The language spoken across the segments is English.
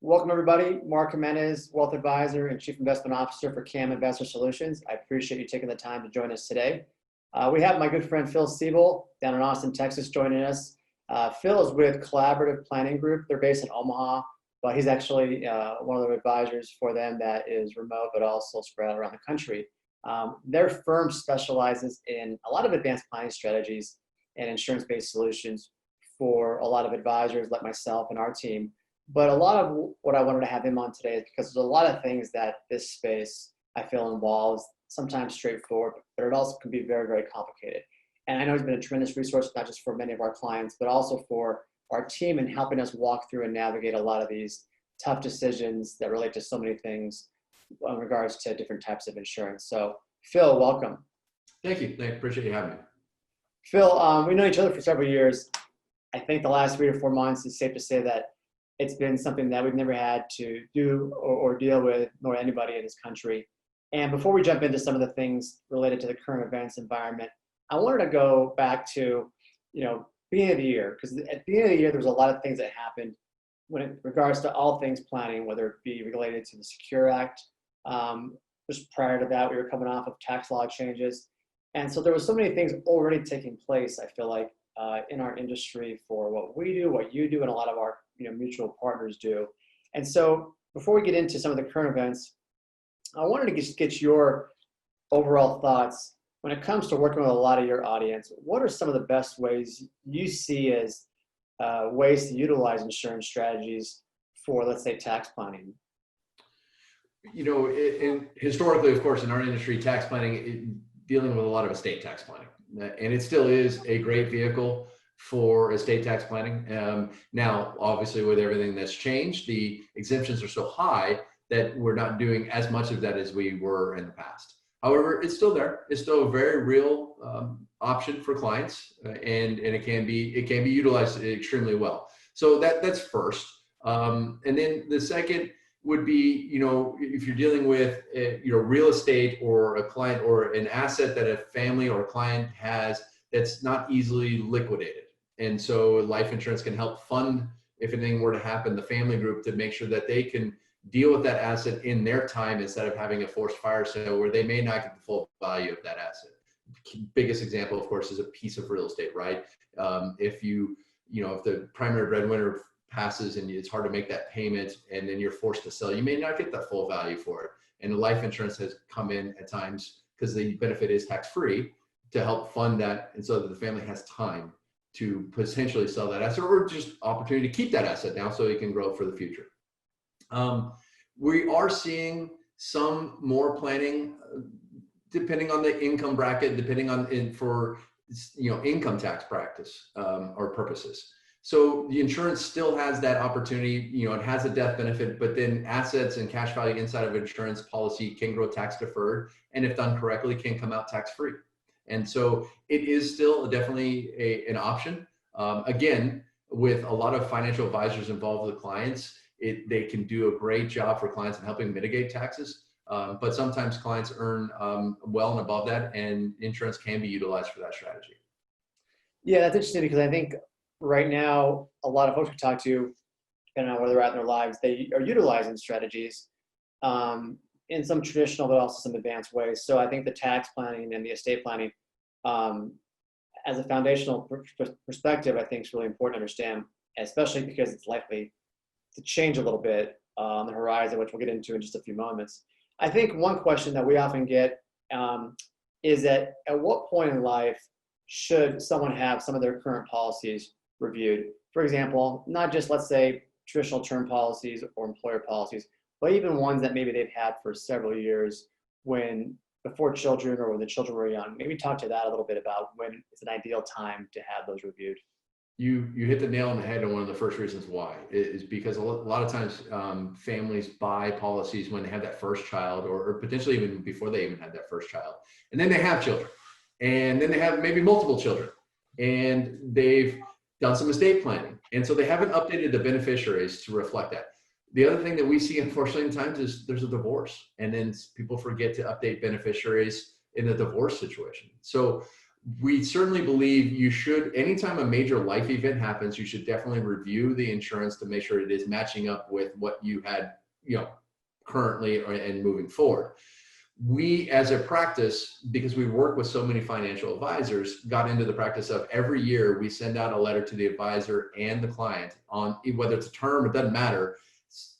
Welcome, everybody. Marc Jimenez, Wealth Advisor and Chief Investment Officer for CAM Investor Solutions. I appreciate you taking the time to join us today. We have my good friend Phil Seibel down in Austin, Texas, joining us. Phil is with Collaborative Planning Group. They're based in Omaha, but he's actually one of the advisors for them that is remote, but also spread out around the country. Their firm specializes in a lot of advanced planning strategies and insurance-based solutions for a lot of advisors like myself and our team. But a lot of what I wanted to have him on today is because there's a lot of things that this space I feel involves, sometimes straightforward, but it also can be very, very complicated. And I know he's been a tremendous resource, not just for many of our clients, but also for our team in helping us walk through and navigate a lot of these tough decisions that relate to so many things in regards to different types of insurance. So Phil, welcome. Thank you. I appreciate you having me. Phil, we know each other for several years. I think the last 3 to 4 months is safe to say that it's been something that we've never had to do or deal with, nor anybody in this country. And before we jump into some of the things related to the current events environment, I wanted to go back to, beginning of the year, because at the beginning of the year, there was a lot of things that happened when it regards to all things planning, whether it be related to the Secure Act. Just prior to that, we were coming off of tax law changes. And so there was so many things already taking place, I feel like, in our industry for what we do, what you do, and a lot of our mutual partners do. And so before we get into some of the current events, I wanted to just get your overall thoughts when it comes to working with a lot of your audience. What are some of the best ways you see as ways to utilize insurance strategies for, let's say, tax planning? Historically, of course, in our industry, tax planning, dealing with a lot of estate tax planning, and it still is a great vehicle for estate tax planning. Now, obviously, with everything that's changed, the exemptions are so high that we're not doing as much of that as we were in the past. However, it's still there. It's still a very real option for clients, and it can be utilized extremely well. So that's first. And then the second would be, if you're dealing with real estate or a client or an asset that a family or a client has that's not easily liquidated. And so life insurance can help fund, if anything were to happen, the family group to make sure that they can deal with that asset in their time instead of having a forced fire sale where they may not get the full value of that asset. Biggest example, of course, is a piece of real estate, right? If if the primary breadwinner passes and it's hard to make that payment and then you're forced to sell, you may not get that full value for it. And the life insurance has come in at times because the benefit is tax-free to help fund that, and so that the family has time to potentially sell that asset or just opportunity to keep that asset now so it can grow for the future. We are seeing some more planning depending on the income bracket, depending on income tax practice or purposes. So the insurance still has that opportunity, it has a death benefit, but then assets and cash value inside of insurance policy can grow tax deferred, and if done correctly, can come out tax free. And so it is still definitely an option. Again, with a lot of financial advisors involved with the clients, they can do a great job for clients in helping mitigate taxes. But sometimes clients earn well and above that, and insurance can be utilized for that strategy. Yeah, that's interesting because I think right now, a lot of folks we talk to, depending on where they're at in their lives, they are utilizing strategies in some traditional, but also some advanced ways. So I think the tax planning and the estate planning, as a foundational perspective, I think is really important to understand, especially because it's likely to change a little bit on the horizon, which we'll get into in just a few moments. I think one question that we often get is that at what point in life should someone have some of their current policies reviewed? For example, not just, let's say, traditional term policies or employer policies, but even ones that maybe they've had for several years before children or when the children were young. Maybe talk to that a little bit about when it's an ideal time to have those reviewed. You hit the nail on the head, and one of the first reasons why is because a lot of times families buy policies when they have that first child, or potentially even before they even had that first child. And then they have children, and then they have maybe multiple children, and they've done some estate planning. And so they haven't updated the beneficiaries to reflect that. The other thing that we see, unfortunately, at times is there's a divorce, and then people forget to update beneficiaries in a divorce situation. So We certainly believe you should, anytime a major life event happens, you should definitely review the insurance to make sure it is matching up with what you had, currently and moving forward. We, as a practice, because we work with so many financial advisors, got into the practice of every year we send out a letter to the advisor and the client on whether it's a term, it doesn't matter.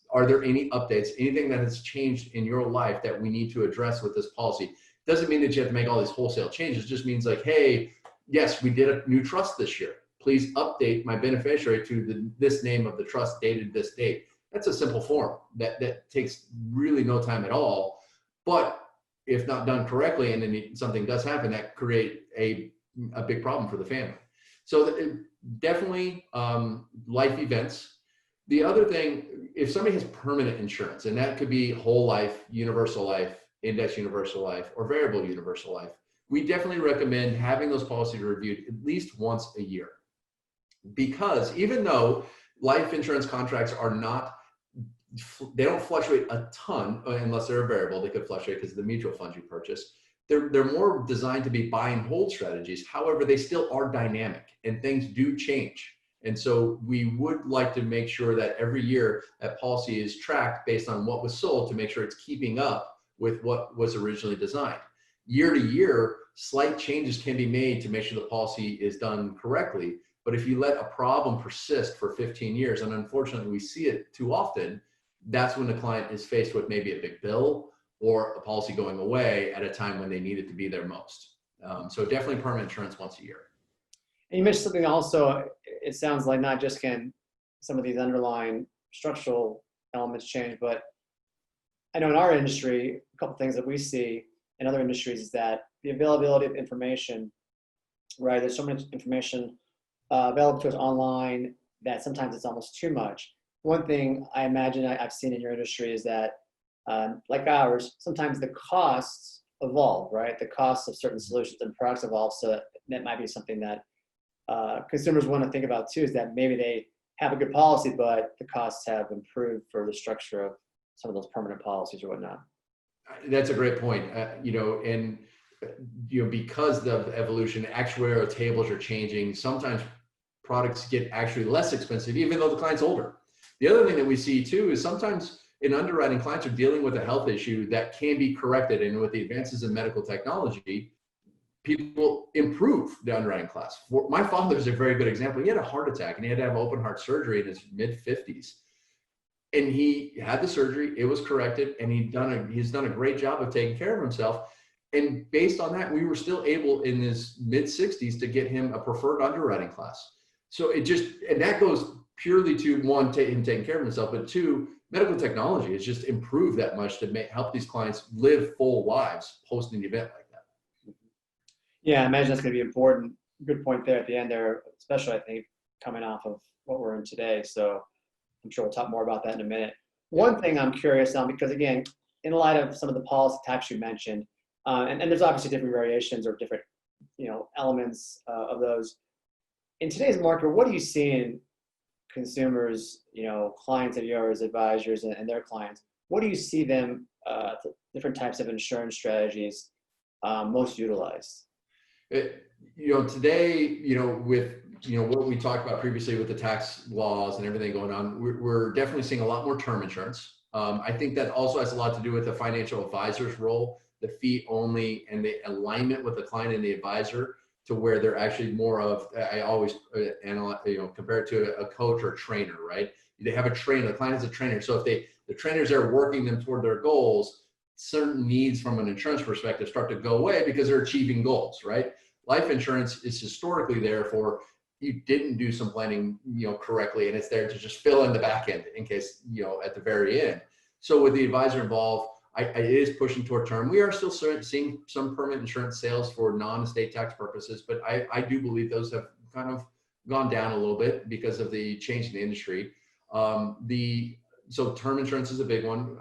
Are there any updates, anything that has changed in your life that we need to address with this policy? Doesn't mean that you have to make all these wholesale changes. It just means like, hey, yes, we did a new trust this year. Please update my beneficiary to this name of the trust dated this date. That's a simple form that takes really no time at all. But if not done correctly and then something does happen, that create a big problem for the family. So definitely life events. The other thing, if somebody has permanent insurance, and that could be whole life, universal life, index universal life, or variable universal life, we definitely recommend having those policies reviewed at least once a year. Because even though life insurance contracts are not, they don't fluctuate a ton unless they're a variable, they could fluctuate because of the mutual funds you purchase. They're more designed to be buy and hold strategies. However, they still are dynamic and things do change. And so we would like to make sure that every year that policy is tracked based on what was sold to make sure it's keeping up with what was originally designed. Year to year, slight changes can be made to make sure the policy is done correctly. But if you let a problem persist for 15 years, and unfortunately we see it too often, that's when the client is faced with maybe a big bill or a policy going away at a time when they need it to be there most. So definitely permanent insurance once a year. And you mentioned something also, it sounds like not just can some of these underlying structural elements change, but I know in our industry, a couple things that we see in other industries is that the availability of information, right? There's so much information available to us online that sometimes it's almost too much. One thing I imagine I've seen in your industry is that, like ours, sometimes the costs evolve, right? The costs of certain solutions and products evolve, so that might be something that consumers want to think about too, is that maybe they have a good policy, but the costs have improved for the structure of some of those permanent policies or whatnot. That's a great point. Because of evolution, actuarial tables are changing. Sometimes products get actually less expensive, even though the client's older. The other thing that we see too is sometimes in underwriting, clients are dealing with a health issue that can be corrected. And with the advances in medical technology, people improve the underwriting class. My father is a very good example. He had a heart attack and he had to have open heart surgery in his mid-50s. And he had the surgery, it was corrected, and he's done a great job of taking care of himself. And based on that, we were still able in his mid-60s to get him a preferred underwriting class. So and that goes purely to one, him taking care of himself, but two, medical technology has just improved that much to help these clients live full lives post an event like that. Yeah, I imagine that's going to be important. Good point there at the end there, especially I think coming off of what we're in today. So I'm sure we'll talk more about that in a minute. One thing I'm curious on, because again, in light of some of the policy types you mentioned, and there's obviously different variations or different, elements of those. In today's market, what do you see in consumers, clients of yours, advisors, and their clients? What do you see them, different types of insurance strategies most utilized? Today, with what we talked about previously with the tax laws and everything going on, we're definitely seeing a lot more term insurance. I think that also has a lot to do with the financial advisor's role, the fee only, and the alignment with the client and the advisor to where they're actually more of, I always compare it to a coach or a trainer, right? They have a trainer, the client has a trainer. So if the trainers are working them toward their goals, certain needs from an insurance perspective start to go away because they're achieving goals, right? Life insurance is historically there for you didn't do some planning, correctly, and it's there to just fill in the back end in case, at the very end. So with the advisor involved, it is pushing toward term. We are still seeing some permanent insurance sales for non-estate tax purposes, but I do believe those have kind of gone down a little bit because of the change in the industry. So term insurance is a big one.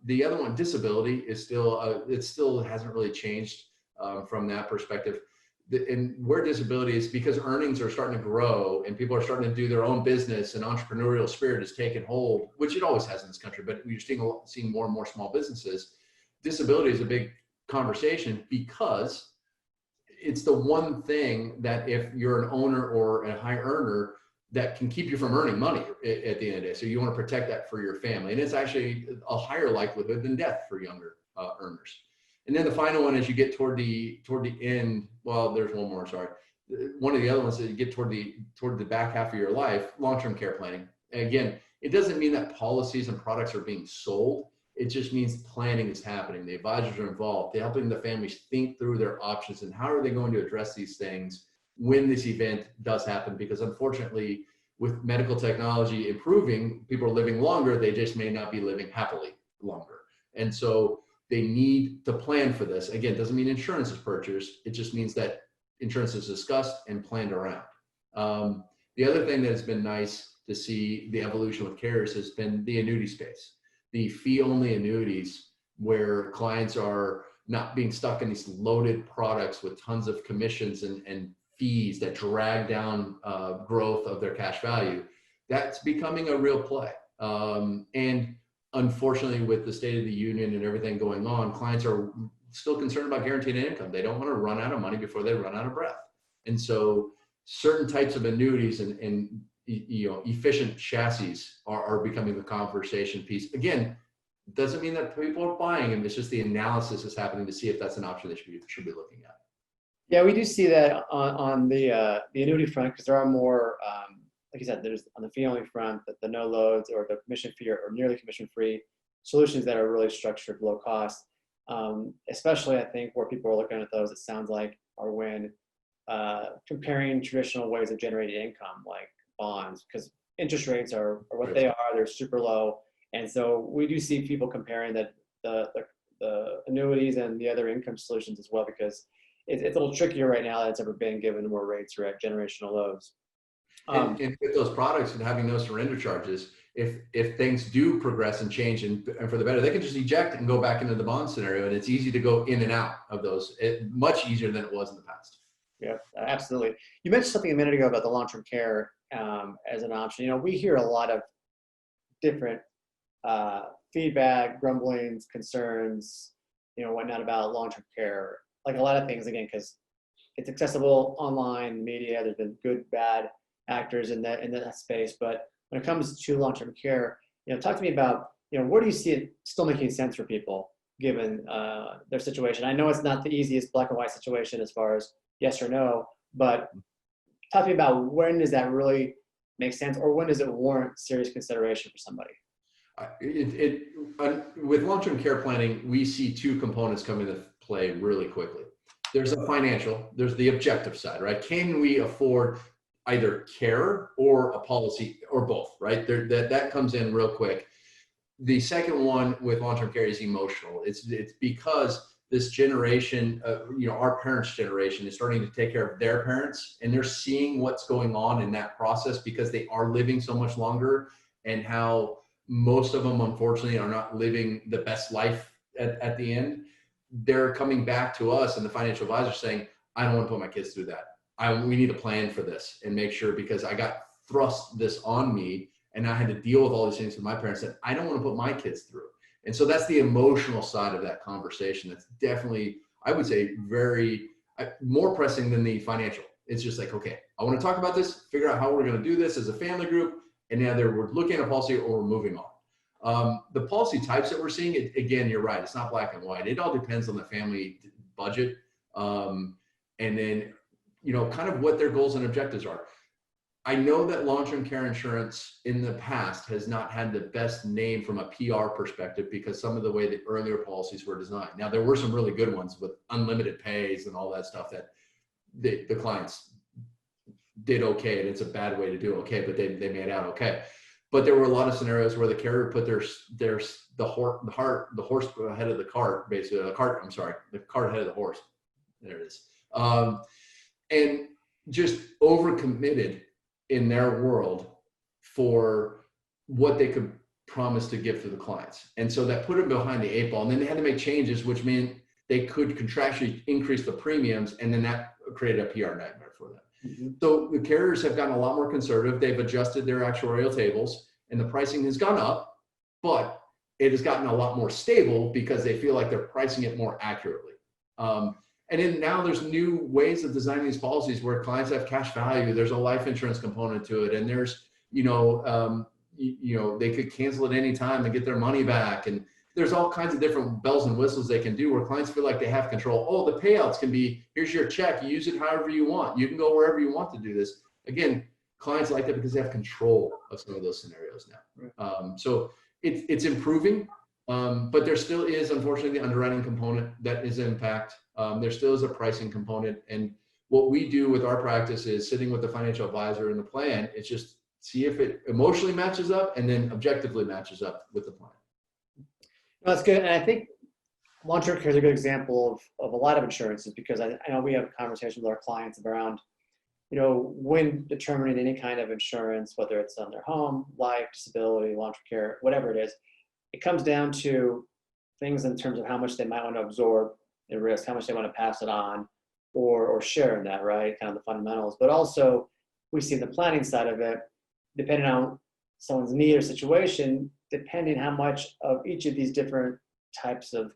The other one, disability, is still, it still hasn't really changed from that perspective. And where disability is, because earnings are starting to grow and people are starting to do their own business and entrepreneurial spirit has taken hold, which it always has in this country, but we're seeing more and more small businesses. Disability is a big conversation because it's the one thing that if you're an owner or a high earner, that can keep you from earning money at the end of the day. So you want to protect that for your family. And it's actually a higher likelihood than death for younger earners. And then the final one, as you get toward the end, well, there's one more, sorry. One of the other ones that you get toward the back half of your life, long-term care planning. And again, it doesn't mean that policies and products are being sold. It just means planning is happening. The advisors are involved. They're helping the families think through their options and how are they going to address these things when this event does happen. Because unfortunately, with medical technology improving, people are living longer. They just may not be living happily longer. And so they need to plan for this. Again, doesn't mean insurance is purchased. It just means that insurance is discussed and planned around. The other thing that has been nice to see the evolution with carriers has been the annuity space. The fee-only annuities where clients are not being stuck in these loaded products with tons of commissions and fees that drag down growth of their cash value. That's becoming a real play. And unfortunately, with the State of the Union and everything going on, clients are still concerned about guaranteed income. They don't want to run out of money before they run out of breath. And so certain types of annuities and efficient chassis are becoming the conversation piece. Again, doesn't mean that people are buying them. It's just the analysis is happening to see if that's an option they should be looking at. Yeah, we do see that on the annuity front, because there are more, like you said, there's on the fee-only front, the no loads or the commission-free or nearly commission-free solutions that are really structured low cost. Especially, I think, where people are looking at those, it sounds like, are when comparing traditional ways of generating income, like bonds, because interest rates are what they are. They're super low, and so we do see people comparing the annuities and the other income solutions as well, because it's a little trickier right now than it's ever been, given where rates are at generational lows. And with those products and having those surrender charges, if things do progress and change and for the better, they can just eject and go back into the bond scenario, and it's easy to go in and out of those, much easier than it was in the past. Yeah, absolutely. You mentioned something a minute ago about the long-term care as an option. We hear a lot of different feedback, grumblings, concerns, whatnot about long-term care. Like a lot of things, again, because it's accessible online media. There's been good, bad actors in that space. But when it comes to long-term care, talk to me about, where do you see it still making sense for people given their situation? I know it's not the easiest black and white situation as far as yes or no, but talk to me about when does that really make sense, or when does it warrant serious consideration for somebody? With long-term care planning, we see two components come into play really quickly. There's a financial, there's the objective side, right? Can we afford either care or a policy or both, right? That comes in real quick. The second one with long-term care is emotional. It's because this generation, our parents' generation is starting to take care of their parents, and they're seeing what's going on in that process because they are living so much longer, and how most of them, unfortunately, are not living the best life at the end. They're coming back to us and the financial advisor saying, I don't want to put my kids through that. We need a plan for this and make sure, because I got thrust this on me and I had to deal with all these things with my parents that I don't want to put my kids through. And so that's the emotional side of that conversation. That's definitely, I would say, very more pressing than the financial. It's just like, okay, I want to talk about this, figure out how we're going to do this as a family group. And either we're looking at a policy or we're moving on. The policy types that we're seeing, again, you're right. It's not black and white. It all depends on the family budget. And then, kind of what their goals and objectives are. I know that long-term care insurance in the past has not had the best name from a PR perspective because some of the way the earlier policies were designed. Now, there were some really good ones with unlimited pays and all that stuff that the clients did okay, and it's a bad way to do okay, but they made out okay. But there were a lot of scenarios where the carrier put the horse ahead of the cart, basically the cart ahead of the horse. There it is. And just overcommitted in their world for what they could promise to give to the clients. And so that put them behind the eight ball. And then they had to make changes, which meant they could contractually increase the premiums. And then that created a PR nightmare for them. Mm-hmm. So the carriers have gotten a lot more conservative. They've adjusted their actuarial tables and the pricing has gone up, but it has gotten a lot more stable because they feel like they're pricing it more accurately. And then now there's new ways of designing these policies where clients have cash value. There's a life insurance component to it. And there's, they could cancel at any time and get their money back. And there's all kinds of different bells and whistles they can do where clients feel like they have control. Oh, the payouts can be, here's your check, you use it however you want. You can go wherever you want to do this. Again, clients like that because they have control of some of those scenarios now. So it's improving, but there still is, unfortunately, the underwriting component that is impact. There still is a pricing component. And what we do with our practice is sitting with the financial advisor in the plan. It's just see if it emotionally matches up and then objectively matches up with the plan. No, that's good. And I think long-term care is a good example of a lot of insurances, because I know we have conversations with our clients around, when determining any kind of insurance, whether it's on their home, life, disability, long-term care, whatever it is, it comes down to things in terms of how much they might want to absorb in risk, how much they want to pass it on or share in that, right? Kind of the fundamentals. But also we see the planning side of it, depending on someone's need or situation, depending how much of each of these different types of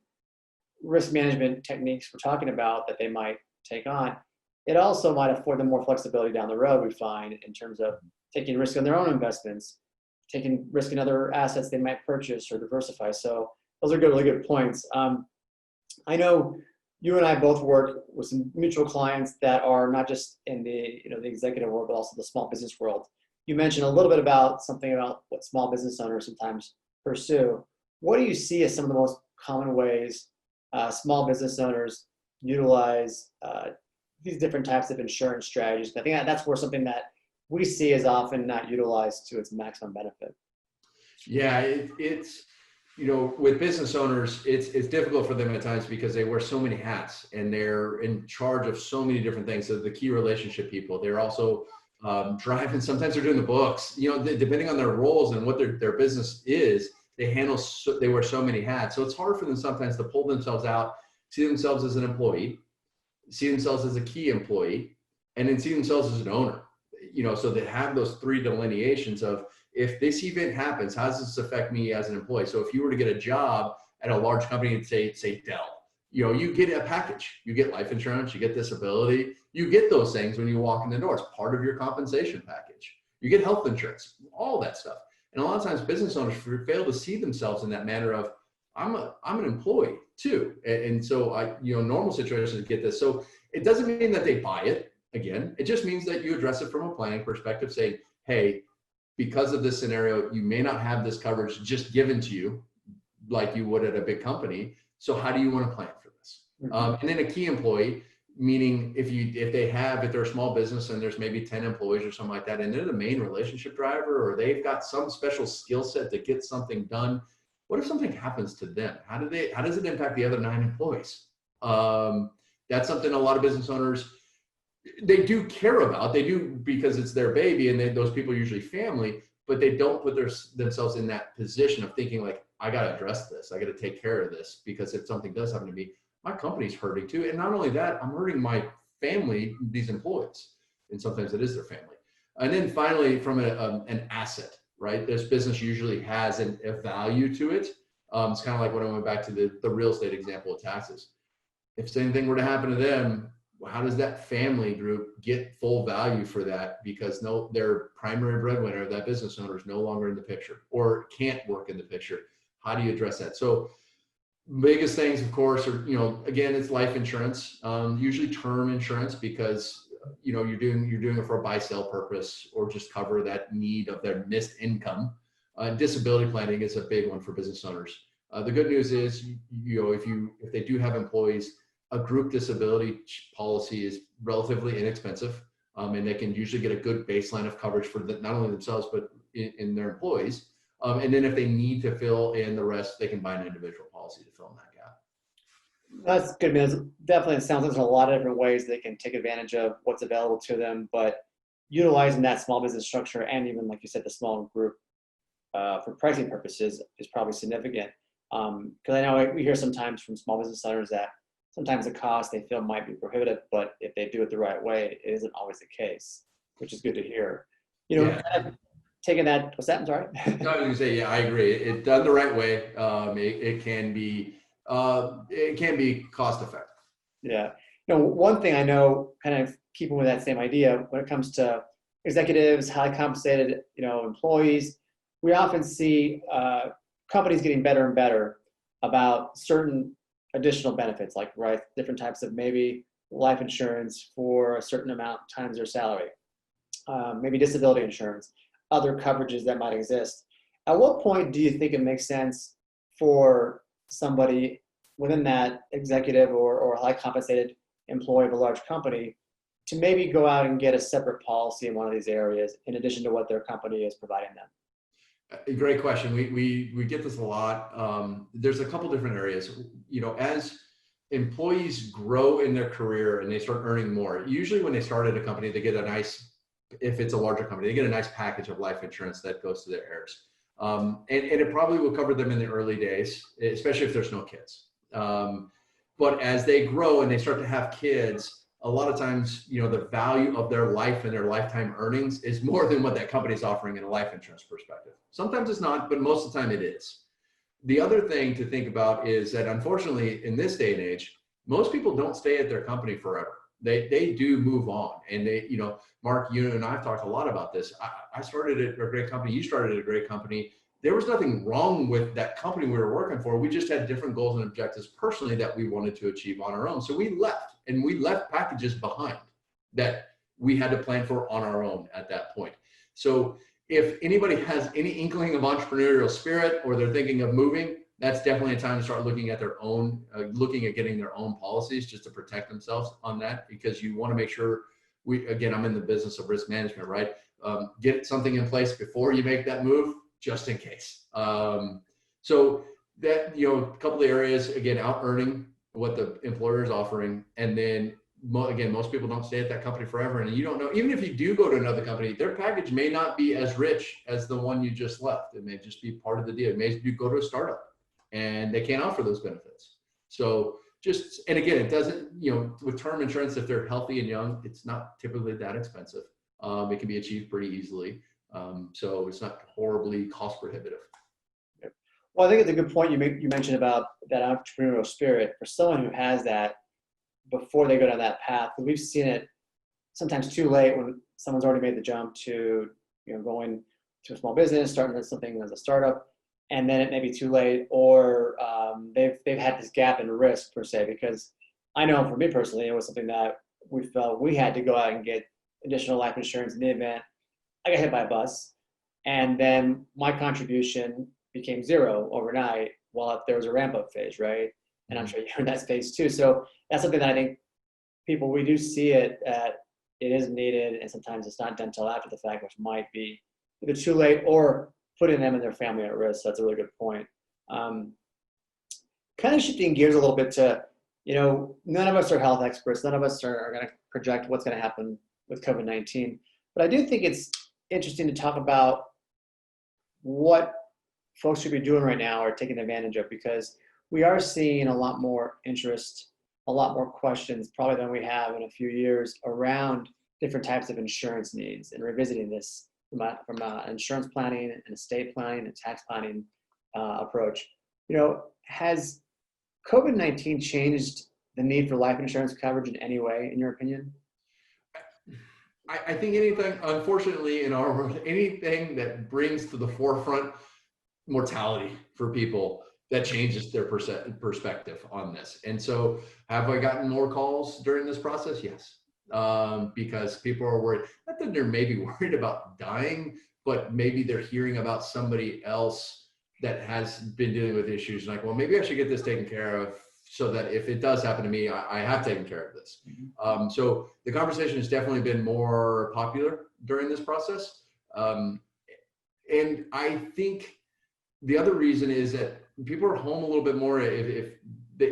risk management techniques we're talking about that they might take on, it also might afford them more flexibility down the road, we find, in terms of taking risk on their own investments, taking risk in other assets they might purchase or diversify. So those are really good points. I know you and I both work with some mutual clients that are not just in the the executive world, but also the small business world. You mentioned a little bit about something about what small business owners sometimes pursue. What do you see as some of the most common ways small business owners utilize these different types of insurance strategies? I think that's where something that we see is often not utilized to its maximum benefit. Yeah, it's with business owners, it's difficult for them at times because they wear so many hats and they're in charge of so many different things. So the key relationship people, they're also driving. Sometimes they're doing the books. Depending on their roles and what their business is, they wear so many hats. So it's hard for them sometimes to pull themselves out, see themselves as an employee, see themselves as a key employee, and then see themselves as an owner. So they have those three delineations of, if this event happens, how does this affect me as an employee? So if you were to get a job at a large company, say Dell, you get a package. You get life insurance, you get disability, you get those things when you walk in the door. It's part of your compensation package. You get health insurance, all that stuff. And a lot of times business owners fail to see themselves in that manner of, I'm an employee too. And so normal situations get this. So it doesn't mean that they buy it. Again, it just means that you address it from a planning perspective, saying, hey, because of this scenario, you may not have this coverage just given to you like you would at a big company. So how do you want to plan for this? And then a key employee, meaning if they're a small business and there's maybe 10 employees or something like that, and they're the main relationship driver, or they've got some special skill set to get something done. What if something happens to them? How does it impact the other 9 employees? That's something a lot of business owners, they do care about. They do because it's their baby, and those people are usually family, but they don't put themselves in that position of thinking like, I got to address this. I got to take care of this, because if something does happen to me, my company's hurting too. And not only that, I'm hurting my family, these employees, and sometimes it is their family. And then finally, from an asset, right? This business usually has a value to it. It's kind of like when I went back to the real estate example of taxes. If anything were to happen to them, how does that family group get full value for that? Because their primary breadwinner, that business owner, is no longer in the picture or can't work in the picture. How do you address that? So biggest things, of course, are, again, it's life insurance, usually term insurance, because, you're doing it for a buy-sell purpose or just cover that need of their missed income. Disability planning is a big one for business owners. The good news is, if they do have employees, a group disability policy is relatively inexpensive, and they can usually get a good baseline of coverage for not only themselves, but in their employees. And then if they need to fill in the rest, they can buy an individual policy to fill in that gap. That's good, man. Definitely, it sounds like there's a lot of different ways they can take advantage of what's available to them, but utilizing that small business structure, and even, like you said, the small group for pricing purposes is probably significant. Because I know we hear sometimes from small business owners that sometimes the cost they feel might be prohibitive, but if they do it the right way, it isn't always the case, which is good to hear. Yeah. Kind of taking that, what's that? I'm sorry. No, I was going to say, yeah, I agree. It done the right way, it can be cost effective. Yeah. One thing I know, kind of keeping with that same idea, when it comes to executives, highly compensated, employees, we often see companies getting better and better about certain additional benefits, like different types of maybe life insurance for a certain amount times their salary, maybe disability insurance, other coverages that might exist. At what point do you think it makes sense for somebody within that executive or high compensated employee of a large company to maybe go out and get a separate policy in one of these areas in addition to what their company is providing them? A great question. We get this a lot. There's a couple different areas. As employees grow in their career and they start earning more, usually when they start at a company, they get a nice, if it's a larger company, they get a nice package of life insurance that goes to their heirs. And it probably will cover them in the early days, especially if there's no kids. But as they grow and they start to have kids, a lot of times, the value of their life and their lifetime earnings is more than what that company is offering in a life insurance perspective. Sometimes it's not, but most of the time it is. The other thing to think about is that unfortunately, in this day and age, most people don't stay at their company forever. They do move on. And Mark, you and I have talked a lot about this. I started at a great company. You started at a great company. There was nothing wrong with that company we were working for. We just had different goals and objectives personally that we wanted to achieve on our own. So we left, and we left packages behind that we had to plan for on our own at that point. So if anybody has any inkling of entrepreneurial spirit or they're thinking of moving, that's definitely a time to start looking at their own, looking at getting their own policies just to protect themselves on that, because you want to make sure again, I'm in the business of risk management, right? Get something in place before you make that move, just in case. So that, a couple of areas, again, out earning what the employer is offering. And then again, most people don't stay at that company forever. And you don't know, even if you do go to another company, their package may not be as rich as the one you just left. It may just be part of the deal. It may you go to a startup and they can't offer those benefits. So and again, it doesn't, with term insurance, if they're healthy and young, it's not typically that expensive. It can be achieved pretty easily. So it's not horribly cost prohibitive. Well, I think it's a good point you mentioned about that entrepreneurial spirit for someone who has that before they go down that path. We've seen it sometimes too late when someone's already made the jump to, going to a small business, starting something as a startup, and then it may be too late, or they've had this gap in risk per se. Because I know for me personally, it was something that we felt we had to go out and get additional life insurance in the event I got hit by a bus, and then my contribution became zero overnight while there was a ramp up phase, right? And I'm sure you're in that phase too. So that's something that I think we do see it at, it is needed, and sometimes it's not done until after the fact, which might be either too late or putting them and their family at risk. So that's a really good point. Kind of shifting gears a little bit to, none of us are health experts. None of us are going to project what's going to happen with COVID-19. But I do think it's interesting to talk about what folks should be doing right now or taking advantage of, because we are seeing a lot more interest, a lot more questions probably than we have in a few years around different types of insurance needs, and revisiting this from insurance planning and estate planning and tax planning approach. Has COVID-19 changed the need for life insurance coverage in any way, in your opinion? I think anything, unfortunately, in our world, anything that brings to the forefront mortality for people, that changes their perspective on this. And so have I gotten more calls during this process? Yes. Because people are worried, not that they're maybe worried about dying, but maybe they're hearing about somebody else that has been dealing with issues, like, well, maybe I should get this taken care of so that if it does happen to me, I have taken care of this. Mm-hmm. So the conversation has definitely been more popular during this process. And I think the other reason is that people are home a little bit more.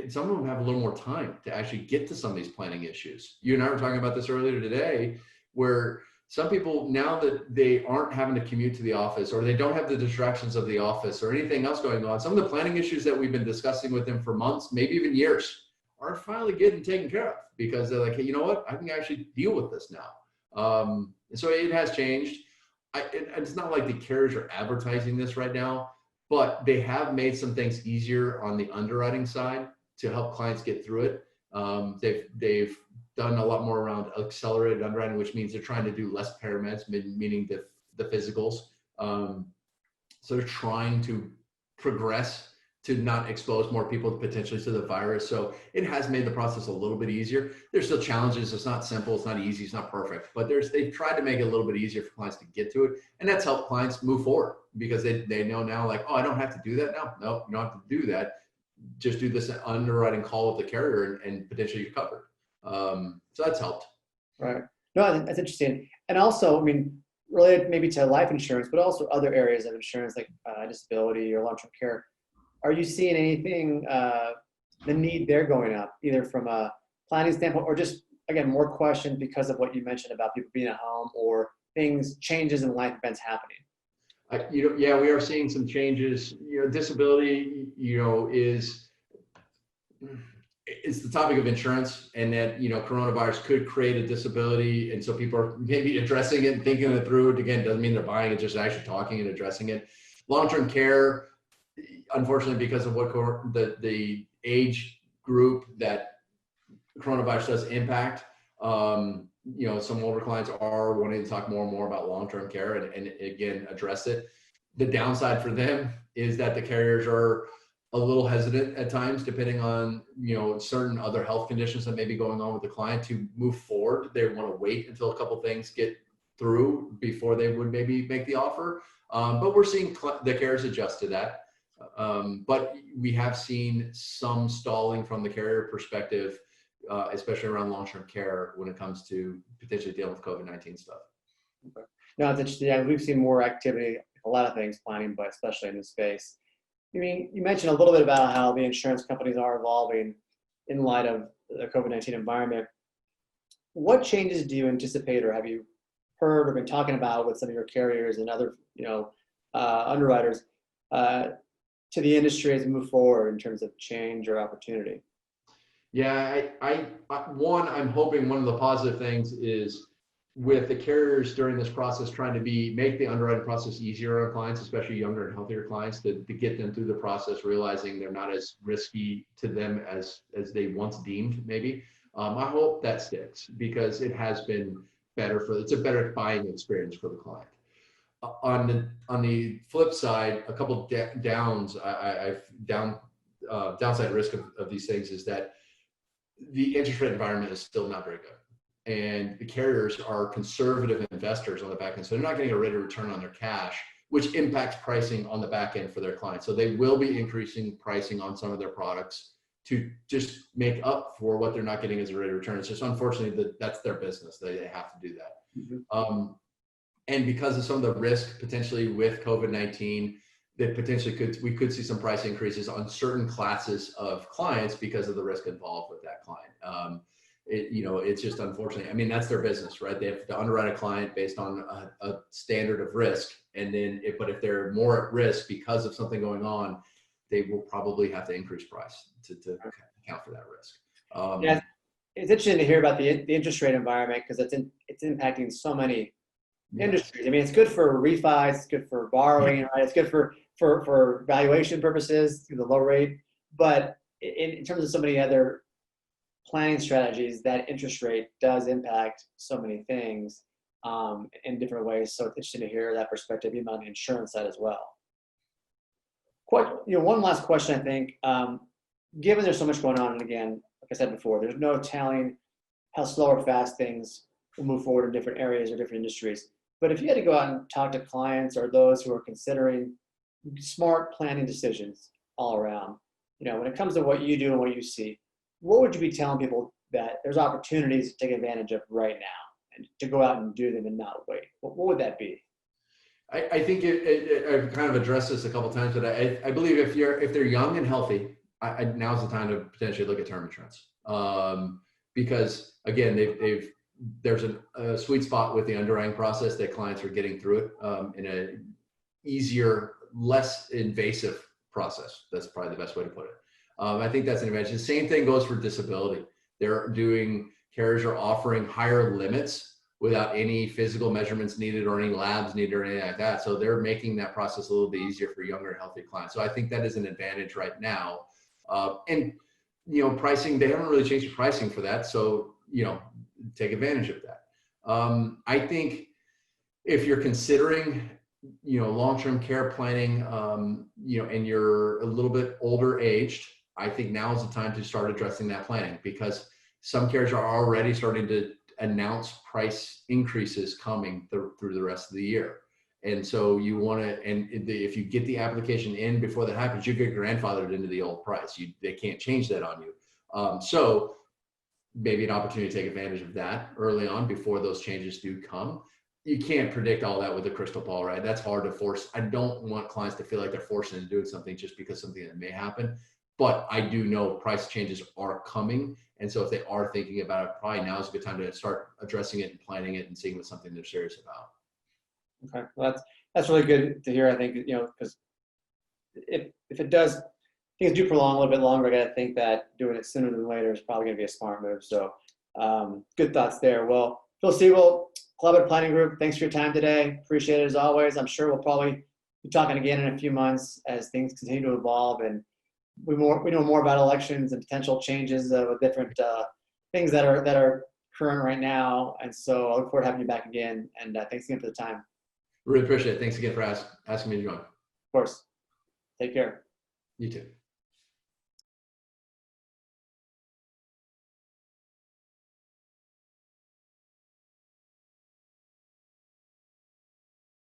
Some of them have a little more time to actually get to some of these planning issues. You and I were talking about this earlier today, where some people, now that they aren't having to commute to the office, or they don't have the distractions of the office or anything else going on, some of the planning issues that we've been discussing with them for months, maybe even years, are finally getting taken care of, because they're like, hey, you know what? I can actually deal with this now. And so it has changed. It's not like the carriers are advertising this right now, but they have made some things easier on the underwriting side to help clients get through it. They've done a lot more around accelerated underwriting, which means they're trying to do less parameds, meaning the physicals. So they're trying to progress to not expose more people potentially to the virus. So it has made the process a little bit easier. There's still challenges. It's not simple. It's not easy. It's not perfect, but they've tried to make it a little bit easier for clients to get to it. And that's helped clients move forward because they know now, like, oh, I don't have to do that now. No, you don't have to do that. Just do this underwriting call with the carrier and potentially you're covered. So that's helped. Right. No, that's interesting. And also, I mean, related maybe to life insurance, but also other areas of insurance like disability or long-term care. Are you seeing anything, the need there going up, either from a planning standpoint or just, again, more questions because of what you mentioned about people being at home or changes in life events happening? Yeah, we are seeing some changes. Disability, it's the topic of insurance, and that coronavirus could create a disability, and so people are maybe addressing it and thinking it through. It again doesn't mean they're buying it, just actually talking and addressing it. Long-term care, unfortunately, because of what the age group that coronavirus does impact, some older clients are wanting to talk more and more about long-term care and again address it. The downside for them is that the carriers are a little hesitant at times, depending on certain other health conditions that may be going on with the client, to move forward. They want to wait until a couple things get through before they would maybe make the offer. But we're seeing the carriers adjust to that. But we have seen some stalling from the carrier perspective, especially around long-term care when it comes to potentially dealing with COVID-19 stuff. Okay. No, it's interesting. Yeah, we've seen more activity, a lot of things planning, but especially in this space. I mean, you mentioned a little bit about how the insurance companies are evolving in light of the COVID-19 environment. What changes do you anticipate, or have you heard or been talking about with some of your carriers and other, underwriters to the industry as we move forward in terms of change or opportunity? Yeah, I'm hoping one of the positive things is with the carriers during this process trying to make the underwriting process easier on clients, especially younger and healthier clients, to get them through the process, realizing they're not as risky to them as they once deemed maybe. I hope that sticks because it has been it's a better buying experience for the client. On the flip side, a couple downside risk of these things is that the interest rate environment is still not very good. And the carriers are conservative investors on the back end. So they're not getting a rate of return on their cash, which impacts pricing on the back end for their clients. So they will be increasing pricing on some of their products to just make up for what they're not getting as a rate of return. It's just unfortunately that's their business. They have to do that. Mm-hmm. And because of some of the risk potentially with COVID-19, that potentially we could see some price increases on certain classes of clients because of the risk involved with that client. It's just unfortunate. I mean, that's their business, right? They have to underwrite a client based on a standard of risk. And then, but if they're more at risk because of something going on, they will probably have to increase price to account for that risk. Yeah, it's interesting to hear about the interest rate environment because it's impacting so many industries. I mean, it's good for refis, it's good for borrowing, right? It's good for valuation purposes through the low rate. But in terms of so many other planning strategies, that interest rate does impact so many things in different ways. So it's interesting to hear that perspective, even on the insurance side as well. One last question, I think, given there's so much going on, and again, like I said before, there's no telling how slow or fast things will move forward in different areas or different industries. But if you had to go out and talk to clients or those who are considering smart planning decisions all around, when it comes to what you do and what you see, what would you be telling people that there's opportunities to take advantage of right now and to go out and do them and not wait? What would that be? I think I've kind of addressed this a couple of times, but I believe if they're young and healthy, now's the time to potentially look at term insurance. Because again, there's a sweet spot with the underwriting process that clients are getting through it in a easier, less invasive process. That's probably the best way to put it. I think that's an advantage. The same thing goes for disability. Carriers are offering higher limits without any physical measurements needed or any labs needed or anything like that. So they're making that process a little bit easier for younger and healthy clients. So I think that is an advantage right now. And pricing, they haven't really changed the pricing for that. So, take advantage of that. I think if you're considering, long-term care planning, and you're a little bit older aged, I think now is the time to start addressing that planning, because some carriers are already starting to announce price increases coming through the rest of the year. And so you want to, and if you get the application in before that happens, you get grandfathered into the old price. They can't change that on you. So maybe an opportunity to take advantage of that early on before those changes do come. You can't predict all that with a crystal ball, right? That's hard to force. I don't want clients to feel like they're forced into doing something just because something that may happen. But I do know price changes are coming. And so if they are thinking about it, probably now is a good time to start addressing it and planning it and seeing what's something they're serious about. Okay, well, that's really good to hear. I think, because if it does, things do prolong a little bit longer, I got to think that doing it sooner than later is probably going to be a smart move. So good thoughts there. Well, Phil Seibel, Collaborative Planning Group, thanks for your time today. Appreciate it as always. I'm sure we'll probably be talking again in a few months as things continue to evolve and we know more about elections and potential changes with different things that are current right now. And so I look forward to having you back again. And thanks again for the time. Really appreciate it. Thanks again for asking me to join. Of course. Take care. You too.